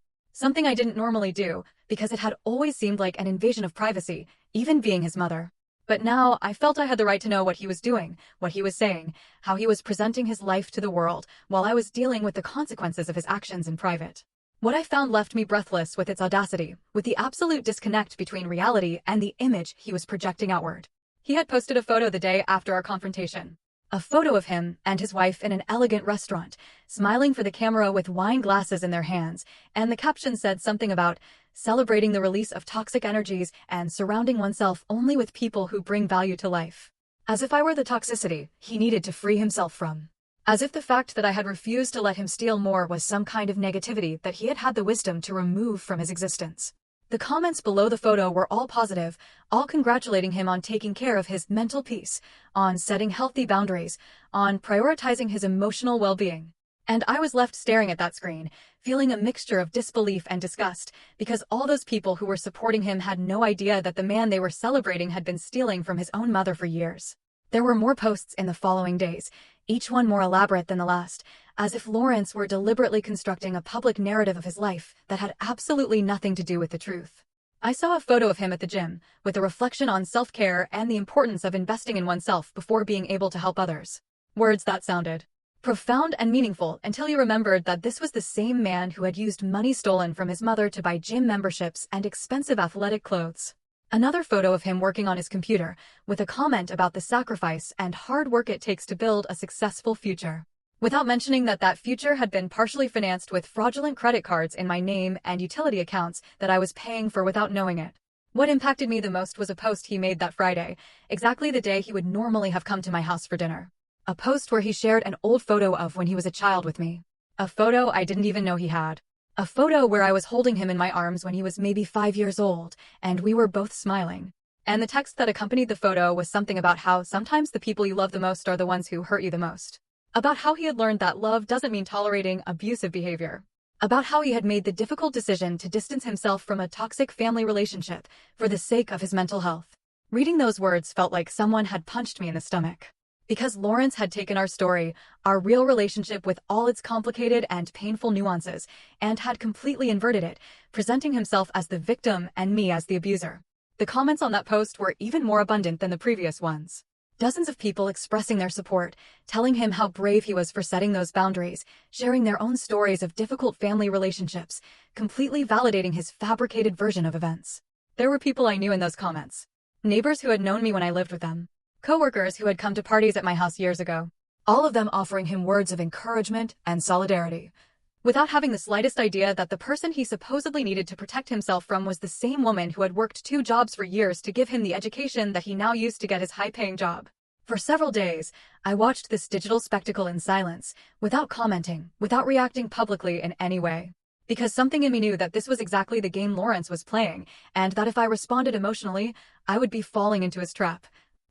Something I didn't normally do, because it had always seemed like an invasion of privacy, even being his mother. But now I felt I had the right to know what he was doing, what he was saying, how he was presenting his life to the world, while I was dealing with the consequences of his actions in private. What I found left me breathless with its audacity, with the absolute disconnect between reality and the image he was projecting outward. He had posted a photo the day after our confrontation. A photo of him and his wife in an elegant restaurant, smiling for the camera with wine glasses in their hands, and the caption said something about celebrating the release of toxic energies and surrounding oneself only with people who bring value to life. As if I were the toxicity he needed to free himself from. As if the fact that I had refused to let him steal more was some kind of negativity that he had had the wisdom to remove from his existence. The comments below the photo were all positive, all congratulating him on taking care of his mental peace, on setting healthy boundaries, on prioritizing his emotional well-being. And I was left staring at that screen, feeling a mixture of disbelief and disgust, because all those people who were supporting him had no idea that the man they were celebrating had been stealing from his own mother for years. There were more posts in the following days, each one more elaborate than the last, as if Lawrence were deliberately constructing a public narrative of his life that had absolutely nothing to do with the truth. I saw a photo of him at the gym, with a reflection on self-care and the importance of investing in oneself before being able to help others. Words that sounded profound and meaningful until you remembered that this was the same man who had used money stolen from his mother to buy gym memberships and expensive athletic clothes. Another photo of him working on his computer, with a comment about the sacrifice and hard work it takes to build a successful future. Without mentioning that that future had been partially financed with fraudulent credit cards in my name and utility accounts that I was paying for without knowing it. What impacted me the most was a post he made that Friday, exactly the day he would normally have come to my house for dinner. A post where he shared an old photo of when he was a child with me. A photo I didn't even know he had. A photo where I was holding him in my arms when he was maybe 5 years old, and we were both smiling. And the text that accompanied the photo was something about how sometimes the people you love the most are the ones who hurt you the most. About how he had learned that love doesn't mean tolerating abusive behavior. About how he had made the difficult decision to distance himself from a toxic family relationship for the sake of his mental health. Reading those words felt like someone had punched me in the stomach. Because Lawrence had taken our story, our real relationship with all its complicated and painful nuances, and had completely inverted it, presenting himself as the victim and me as the abuser. The comments on that post were even more abundant than the previous ones. Dozens of people expressing their support, telling him how brave he was for setting those boundaries, sharing their own stories of difficult family relationships, completely validating his fabricated version of events. There were people I knew in those comments. Neighbors who had known me when I lived with them. Co-workers who had come to parties at my house years ago. All of them offering him words of encouragement and solidarity, without having the slightest idea that the person he supposedly needed to protect himself from was the same woman who had worked 2 jobs for years to give him the education that he now used to get his high-paying job. For several days, I watched this digital spectacle in silence, without commenting, without reacting publicly in any way. Because something in me knew that this was exactly the game Lawrence was playing, and that if I responded emotionally, I would be falling into his trap,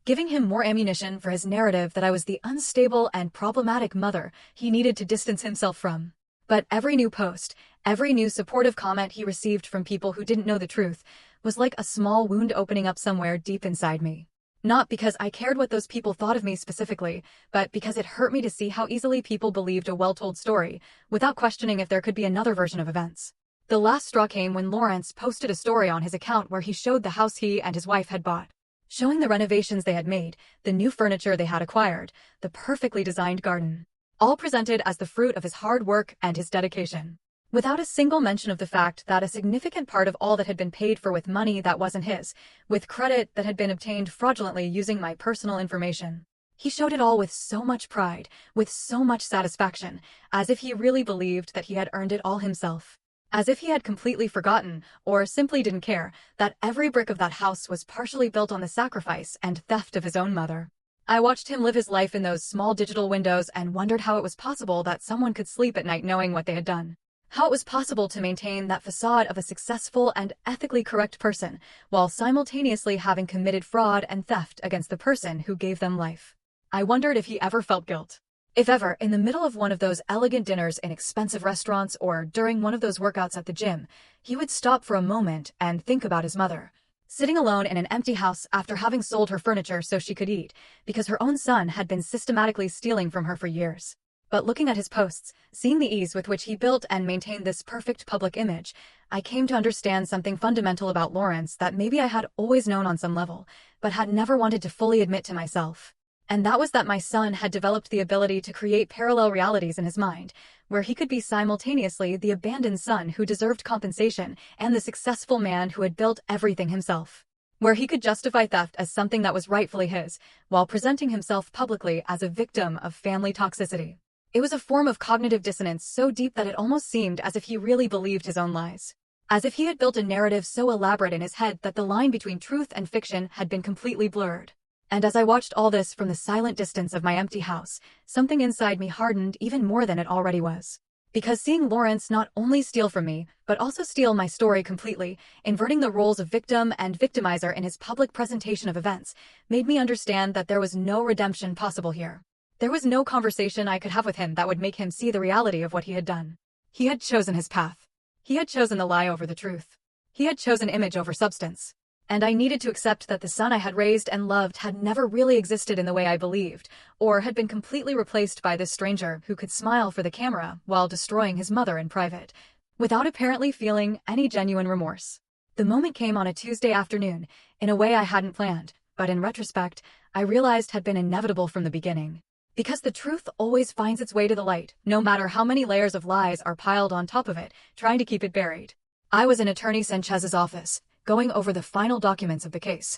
giving him more ammunition for his narrative that I was the unstable and problematic mother he needed to distance himself from. But every new post, every new supportive comment he received from people who didn't know the truth, was like a small wound opening up somewhere deep inside me. Not because I cared what those people thought of me specifically, but because it hurt me to see how easily people believed a well-told story, without questioning if there could be another version of events. The last straw came when Lawrence posted a story on his account where he showed the house he and his wife had bought, showing the renovations they had made, the new furniture they had acquired, the perfectly designed garden, all presented as the fruit of his hard work and his dedication, without a single mention of the fact that a significant part of all that had been paid for with money that wasn't his, with credit that had been obtained fraudulently using my personal information. He showed it all with so much pride, with so much satisfaction, as if he really believed that he had earned it all himself. As if he had completely forgotten, or simply didn't care, that every brick of that house was partially built on the sacrifice and theft of his own mother. I watched him live his life in those small digital windows and wondered how it was possible that someone could sleep at night knowing what they had done. How it was possible to maintain that facade of a successful and ethically correct person, while simultaneously having committed fraud and theft against the person who gave them life. I wondered if he ever felt guilt. If ever, in the middle of one of those elegant dinners in expensive restaurants or during one of those workouts at the gym, he would stop for a moment and think about his mother, sitting alone in an empty house after having sold her furniture so she could eat, because her own son had been systematically stealing from her for years. But looking at his posts, seeing the ease with which he built and maintained this perfect public image, I came to understand something fundamental about Lawrence that maybe I had always known on some level, but had never wanted to fully admit to myself. And that was that my son had developed the ability to create parallel realities in his mind, where he could be simultaneously the abandoned son who deserved compensation and the successful man who had built everything himself. Where he could justify theft as something that was rightfully his, while presenting himself publicly as a victim of family toxicity. It was a form of cognitive dissonance so deep that it almost seemed as if he really believed his own lies. As if he had built a narrative so elaborate in his head that the line between truth and fiction had been completely blurred. And as I watched all this from the silent distance of my empty house, something inside me hardened even more than it already was. Because seeing Lawrence not only steal from me, but also steal my story completely, inverting the roles of victim and victimizer in his public presentation of events, made me understand that there was no redemption possible here. There was no conversation I could have with him that would make him see the reality of what he had done. He had chosen his path. He had chosen the lie over the truth. He had chosen image over substance. And I needed to accept that the son I had raised and loved had never really existed in the way I believed, or had been completely replaced by this stranger who could smile for the camera while destroying his mother in private, without apparently feeling any genuine remorse. The moment came on a Tuesday afternoon, in a way I hadn't planned, but in retrospect, I realized had been inevitable from the beginning. Because the truth always finds its way to the light, no matter how many layers of lies are piled on top of it, trying to keep it buried. I was in Attorney Sanchez's office, going over the final documents of the case,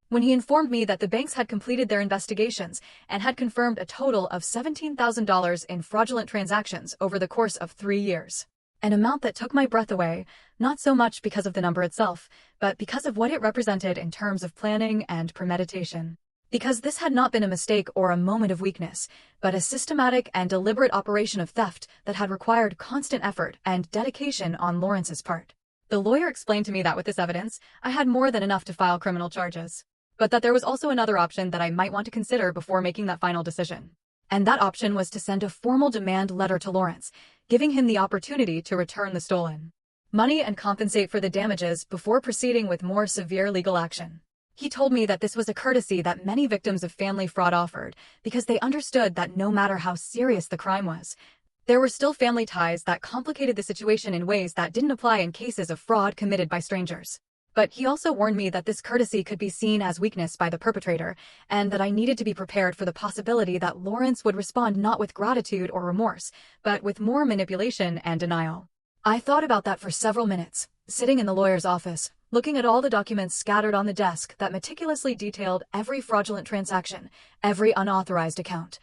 when he informed me that the banks had completed their investigations and had confirmed a total of $17,000 in fraudulent transactions over the course of 3 years. An amount that took my breath away, not so much because of the number itself, but because of what it represented in terms of planning and premeditation. Because this had not been a mistake or a moment of weakness, but a systematic and deliberate operation of theft that had required constant effort and dedication on Lawrence's part. The lawyer explained to me that with this evidence, I had more than enough to file criminal charges, but that there was also another option that I might want to consider before making that final decision. And that option was to send a formal demand letter to Lawrence, giving him the opportunity to return the stolen money and compensate for the damages before proceeding with more severe legal action. He told me that this was a courtesy that many victims of family fraud offered, because they understood that no matter how serious the crime was, there were still family ties that complicated the situation in ways that didn't apply in cases of fraud committed by strangers. But he also warned me that this courtesy could be seen as weakness by the perpetrator, and that I needed to be prepared for the possibility that Lawrence would respond not with gratitude or remorse, but with more manipulation and denial. I thought about that for several minutes, sitting in the lawyer's office, looking at all the documents scattered on the desk that meticulously detailed every fraudulent transaction, every unauthorized account,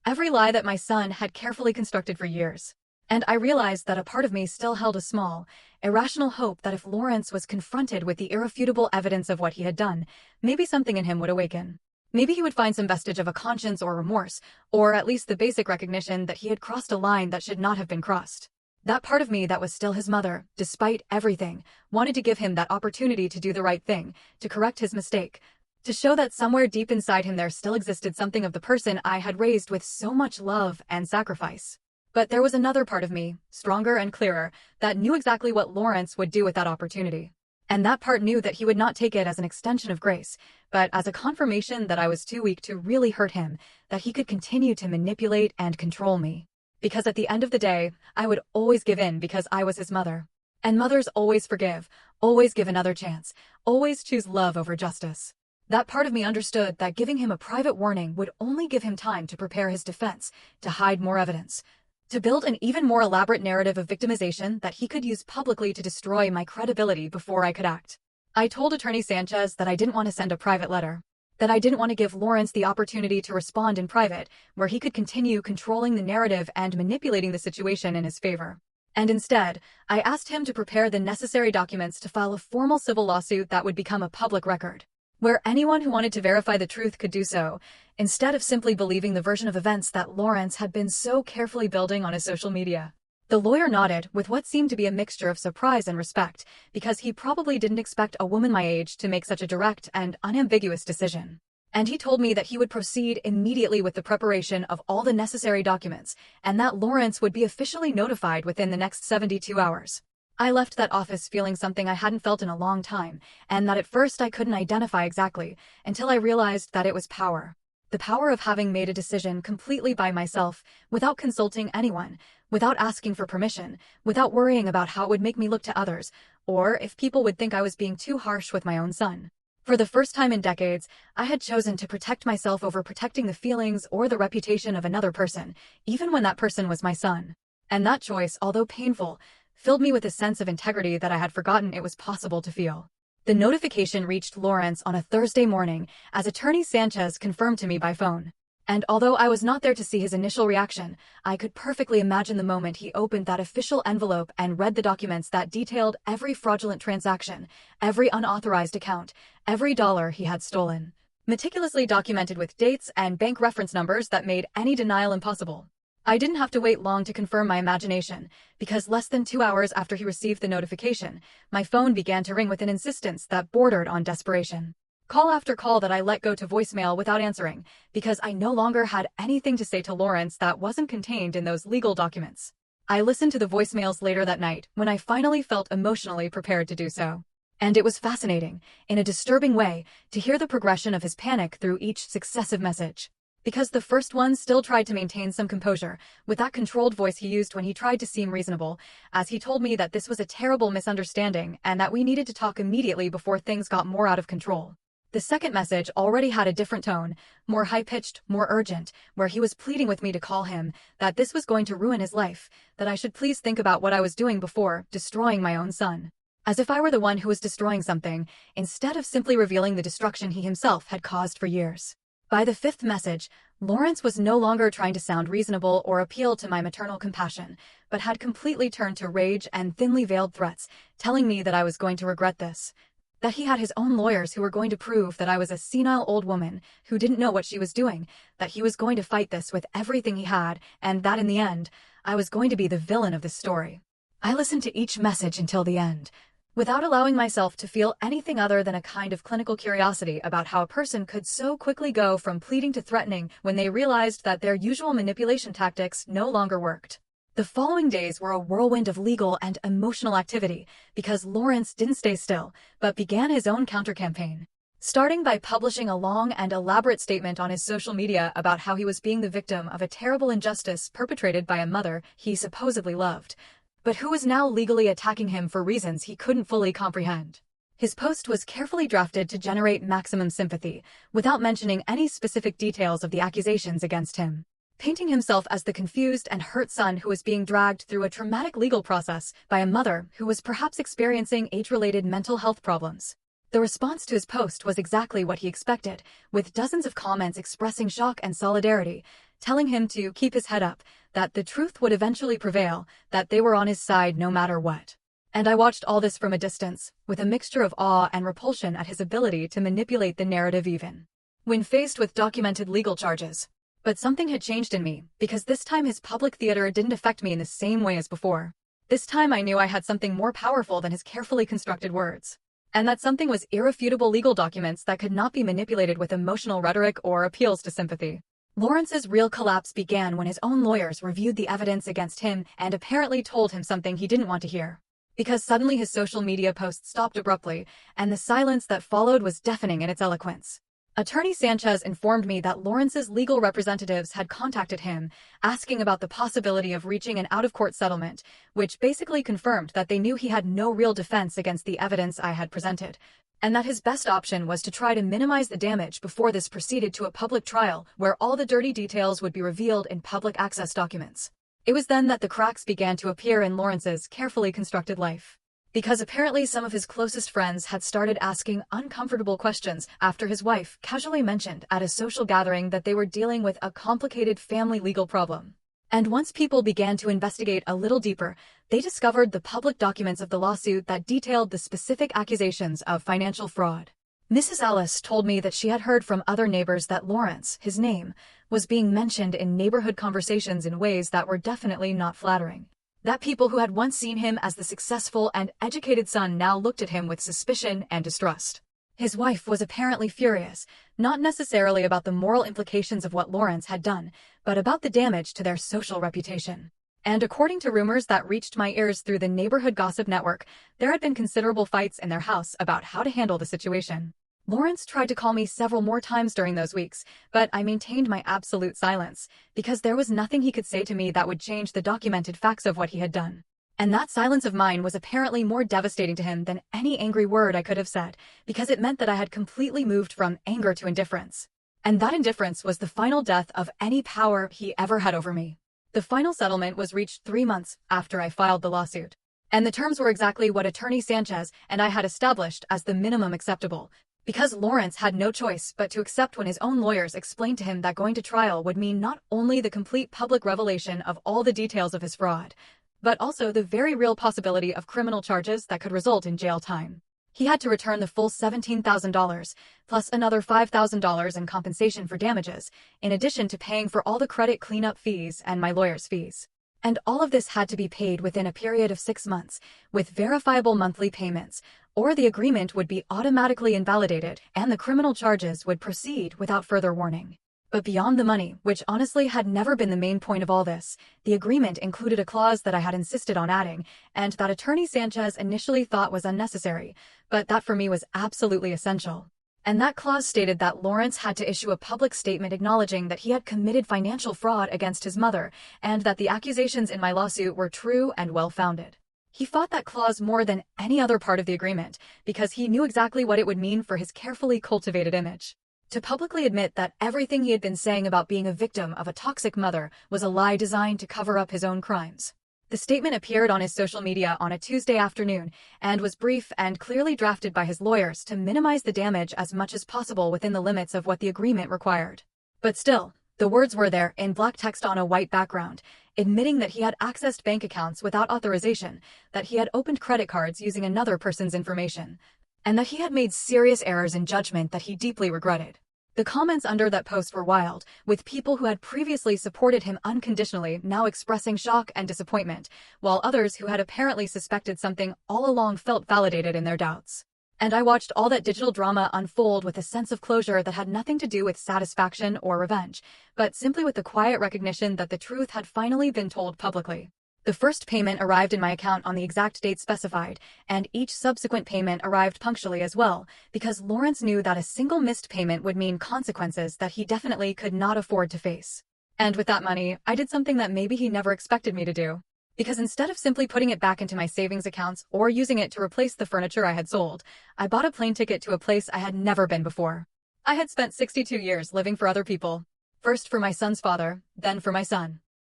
every lie that my son had carefully constructed for years. And I realized that a part of me still held a small, irrational hope that if Lawrence was confronted with the irrefutable evidence of what he had done, maybe something in him would awaken. Maybe he would find some vestige of a conscience or remorse, or at least the basic recognition that he had crossed a line that should not have been crossed. That part of me that was still his mother, despite everything, wanted to give him that opportunity to do the right thing, to correct his mistake, to show that somewhere deep inside him there still existed something of the person I had raised with so much love and sacrifice. But there was another part of me, stronger and clearer, that knew exactly what Lawrence would do with that opportunity. And that part knew that he would not take it as an extension of grace, but as a confirmation that I was too weak to really hurt him, that he could continue to manipulate and control me. Because at the end of the day, I would always give in because I was his mother. And mothers always forgive, always give another chance, always choose love over justice. That part of me understood that giving him a private warning would only give him time to prepare his defense, to hide more evidence, to build an even more elaborate narrative of victimization that he could use publicly to destroy my credibility before I could act. I told Attorney Sanchez that I didn't want to send a private letter, that I didn't want to give Lawrence the opportunity to respond in private, where he could continue controlling the narrative and manipulating the situation in his favor. And instead, I asked him to prepare the necessary documents to file a formal civil lawsuit that would become a public record, where anyone who wanted to verify the truth could do so, instead of simply believing the version of events that Lawrence had been so carefully building on his social media. The lawyer nodded with what seemed to be a mixture of surprise and respect, because he probably didn't expect a woman my age to make such a direct and unambiguous decision. And he told me that he would proceed immediately with the preparation of all the necessary documents, and that Lawrence would be officially notified within the next 72 hours. I left that office feeling something I hadn't felt in a long time, and that at first I couldn't identify exactly, until I realized that it was power. The power of having made a decision completely by myself, without consulting anyone, without asking for permission, without worrying about how it would make me look to others, or if people would think I was being too harsh with my own son. For the first time in decades, I had chosen to protect myself over protecting the feelings or the reputation of another person, even when that person was my son. And that choice, although painful, filled me with a sense of integrity that I had forgotten it was possible to feel. The notification reached Lawrence on a Thursday morning, as Attorney Sanchez confirmed to me by phone. And although I was not there to see his initial reaction, I could perfectly imagine the moment he opened that official envelope and read the documents that detailed every fraudulent transaction, every unauthorized account, every dollar he had stolen, meticulously documented with dates and bank reference numbers that made any denial impossible. I didn't have to wait long to confirm my imagination, because less than 2 hours after he received the notification, my phone began to ring with an insistence that bordered on desperation. Call after call that I let go to voicemail without answering, because I no longer had anything to say to Lawrence that wasn't contained in those legal documents. I listened to the voicemails later that night when I finally felt emotionally prepared to do so. And it was fascinating, in a disturbing way, to hear the progression of his panic through each successive message. Because the first one still tried to maintain some composure, with that controlled voice he used when he tried to seem reasonable, as he told me that this was a terrible misunderstanding and that we needed to talk immediately before things got more out of control. The second message already had a different tone, more high-pitched, more urgent, where he was pleading with me to call him, that this was going to ruin his life, that I should please think about what I was doing before destroying my own son. As if I were the one who was destroying something, instead of simply revealing the destruction he himself had caused for years. By the fifth message, Lawrence was no longer trying to sound reasonable or appeal to my maternal compassion, but had completely turned to rage and thinly veiled threats, telling me that I was going to regret this. That he had his own lawyers who were going to prove that I was a senile old woman who didn't know what she was doing, that he was going to fight this with everything he had, and that in the end, I was going to be the villain of this story. I listened to each message until the end, without allowing myself to feel anything other than a kind of clinical curiosity about how a person could so quickly go from pleading to threatening when they realized that their usual manipulation tactics no longer worked. The following days were a whirlwind of legal and emotional activity, because Lawrence didn't stay still, but began his own counter-campaign. Starting by publishing a long and elaborate statement on his social media about how he was being the victim of a terrible injustice perpetrated by a mother he supposedly loved, but who was now legally attacking him for reasons he couldn't fully comprehend. His post was carefully drafted to generate maximum sympathy, without mentioning any specific details of the accusations against him, painting himself as the confused and hurt son who was being dragged through a traumatic legal process by a mother who was perhaps experiencing age-related mental health problems. The response to his post was exactly what he expected, with dozens of comments expressing shock and solidarity, telling him to keep his head up, that the truth would eventually prevail, that they were on his side no matter what. And I watched all this from a distance, with a mixture of awe and repulsion at his ability to manipulate the narrative even when faced with documented legal charges. But something had changed in me, because this time his public theater didn't affect me in the same way as before. This time I knew I had something more powerful than his carefully constructed words. And that something was irrefutable legal documents that could not be manipulated with emotional rhetoric or appeals to sympathy. Lawrence's real collapse began when his own lawyers reviewed the evidence against him and apparently told him something he didn't want to hear. Because suddenly his social media posts stopped abruptly, and the silence that followed was deafening in its eloquence. Attorney Sanchez informed me that Lawrence's legal representatives had contacted him, asking about the possibility of reaching an out-of-court settlement, which basically confirmed that they knew he had no real defense against the evidence I had presented, and that his best option was to try to minimize the damage before this proceeded to a public trial where all the dirty details would be revealed in public access documents. It was then that the cracks began to appear in Lawrence's carefully constructed life. Because apparently some of his closest friends had started asking uncomfortable questions after his wife casually mentioned at a social gathering that they were dealing with a complicated family legal problem. And once people began to investigate a little deeper, they discovered the public documents of the lawsuit that detailed the specific accusations of financial fraud. Mrs. Ellis told me that she had heard from other neighbors that Lawrence, his name, was being mentioned in neighborhood conversations in ways that were definitely not flattering. That people who had once seen him as the successful and educated son now looked at him with suspicion and distrust. His wife was apparently furious, not necessarily about the moral implications of what Lawrence had done, but about the damage to their social reputation. And according to rumors that reached my ears through the neighborhood gossip network, there had been considerable fights in their house about how to handle the situation. Lawrence tried to call me several more times during those weeks, but I maintained my absolute silence, because there was nothing he could say to me that would change the documented facts of what he had done. And that silence of mine was apparently more devastating to him than any angry word I could have said, because it meant that I had completely moved from anger to indifference. And that indifference was the final death of any power he ever had over me. The final settlement was reached 3 months after I filed the lawsuit. And the terms were exactly what Attorney Sanchez and I had established as the minimum acceptable, because Lawrence had no choice but to accept when his own lawyers explained to him that going to trial would mean not only the complete public revelation of all the details of his fraud, but also the very real possibility of criminal charges that could result in jail time. He had to return the full $17,000, plus another $5,000 in compensation for damages, in addition to paying for all the credit cleanup fees and my lawyer's fees. And all of this had to be paid within a period of 6 months, with verifiable monthly payments, or the agreement would be automatically invalidated and the criminal charges would proceed without further warning. But beyond the money, which honestly had never been the main point of all this, the agreement included a clause that I had insisted on adding, and that Attorney Sanchez initially thought was unnecessary, but that for me was absolutely essential. And that clause stated that Lawrence had to issue a public statement acknowledging that he had committed financial fraud against his mother, and that the accusations in my lawsuit were true and well-founded. He fought that clause more than any other part of the agreement, because he knew exactly what it would mean for his carefully cultivated image. To publicly admit that everything he had been saying about being a victim of a toxic mother was a lie designed to cover up his own crimes. The statement appeared on his social media on a Tuesday afternoon and was brief and clearly drafted by his lawyers to minimize the damage as much as possible within the limits of what the agreement required. But still, the words were there in black text on a white background, admitting that he had accessed bank accounts without authorization, that he had opened credit cards using another person's information, and that he had made serious errors in judgment that he deeply regretted. The comments under that post were wild, with people who had previously supported him unconditionally now expressing shock and disappointment, while others who had apparently suspected something all along felt validated in their doubts. And I watched all that digital drama unfold with a sense of closure that had nothing to do with satisfaction or revenge, but simply with the quiet recognition that the truth had finally been told publicly. The first payment arrived in my account on the exact date specified, and each subsequent payment arrived punctually as well, because Lawrence knew that a single missed payment would mean consequences that he definitely could not afford to face. And with that money, I did something that maybe he never expected me to do. Because instead of simply putting it back into my savings accounts or using it to replace the furniture I had sold, I bought a plane ticket to a place I had never been before. I had spent 62 years living for other people. First for my son's father, then for my son.